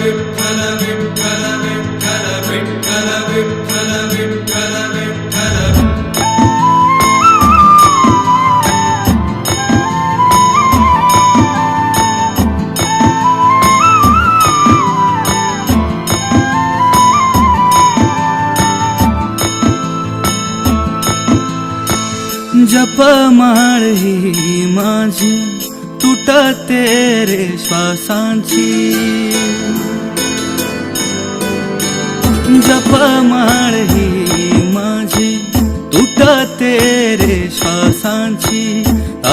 विठ्ठल विठ्ठल विठ्ठल विठ्ठल विठ्ठल विठ्ठल विठ्ठल जपमाळ ही माझी तुटते रे श्वासांची, जपमाळ ही माझी तुटते रे श्वासांची,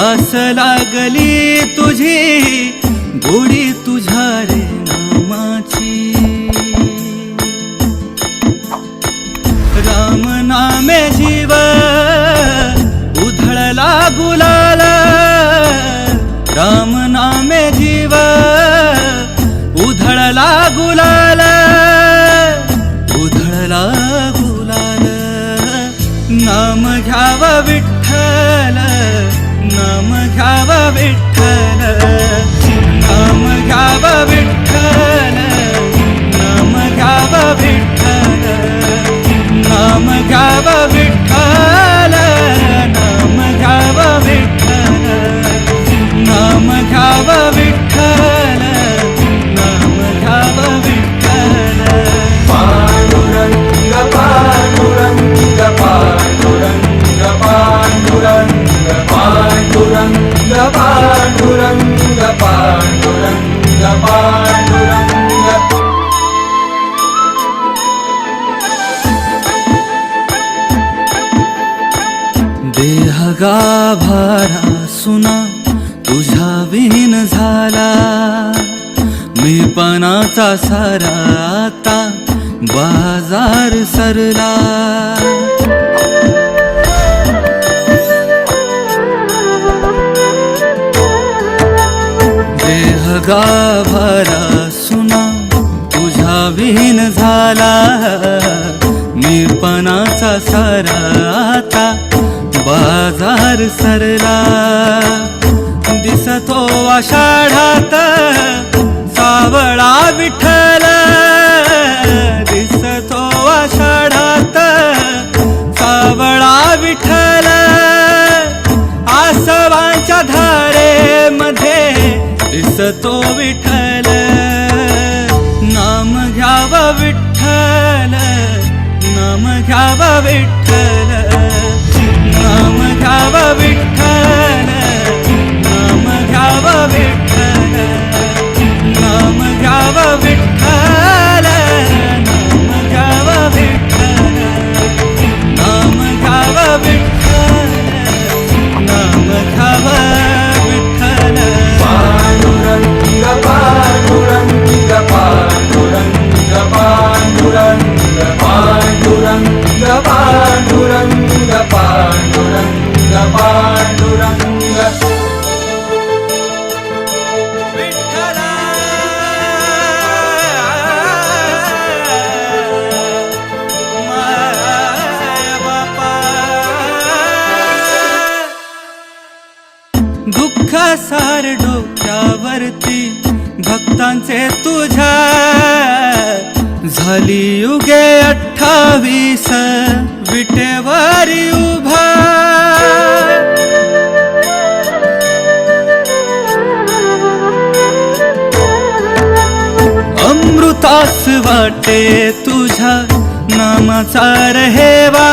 आस लागली तुझी गोडी तुझ्या रे नामाची, राम नामे जीव उधळला गुलाल, राम नामे जीव उधळला गुलाल, उधळला गुलाल, नाम घ्याव विठ्ठल, नाम घ्याव विठ्ठल, नाम घ्याव विठ्ठल, नाम घ्याव विठ्ठल, नाम घ्याव विठ्ठल, नाम घ्याव विठ्ठल, नाम घ्याव विठ्ठल, नाम घ्याव विठ्ठल. पांडुरंग पांडुरंग पांडुरंग पांडुरंग पांडुरंग पांडुरंग पांडुरंग पांडुरंग. देह गाभारा सुना तुझ्या विहीन झाला, मी पणाचा सारा आता बाजार सरला, देह गाभारा सुना तुझ्या विहीन झाला, मी पणाचा सारा आता बाजार सरला, दिसतो आषाढात सावळा विठ्ठल, दिसतो आषाढात सावळा विठ्ठल, आसवांच्या धारेमध्ये दिसतो विठ्ठल, नाम घ्याव विठ्ठल, नाम घ्याव विठ्ठल, नाम घ्याव विठ्ठल, नाम घ्याव विठ्ठल, नाम घ्याव विठ्ठल, नाम घ्याव विठ्ठल, नाम घ्याव विठ्ठल, नाम घ्याव विठ्ठल. पांडुरंग पांडुरंग पांडुरंग पांडुरंग पांडुरंग पांडुरंग पांडुरंग पांडुरंग. विठ्ठल माय बापा, दुःख सार डोक्यावरती भक्तांचे तुझ्या, झाली युगे 28 विटेवारी उभा, अमृतास वाटे तुझ्या नामाचा रहेवा,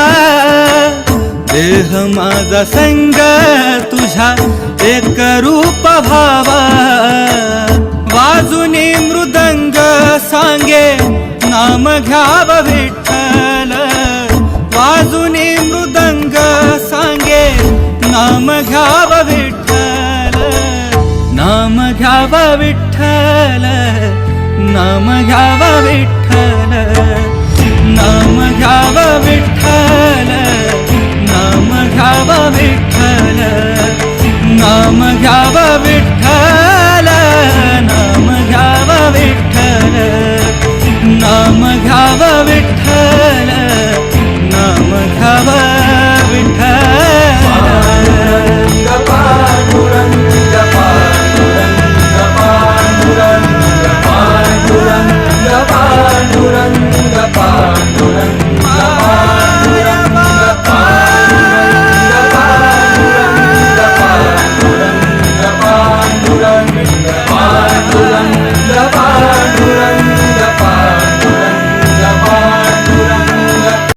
देह माझा संग तुझ्या एक रूप भावा, वाजुनी मृदंग सांगे नाम घ्याव विठ्ठल, वाजुनी मृदंग सांगे नाम घ्याव विठ्ठल, नाम घ्याव विठ्ठल, नाम घ्याव विठ्ठल, नाम घ्याव विठ्ठल, नाम घ्याव विठ्ठल, नाम घ्याव विठ्ठल,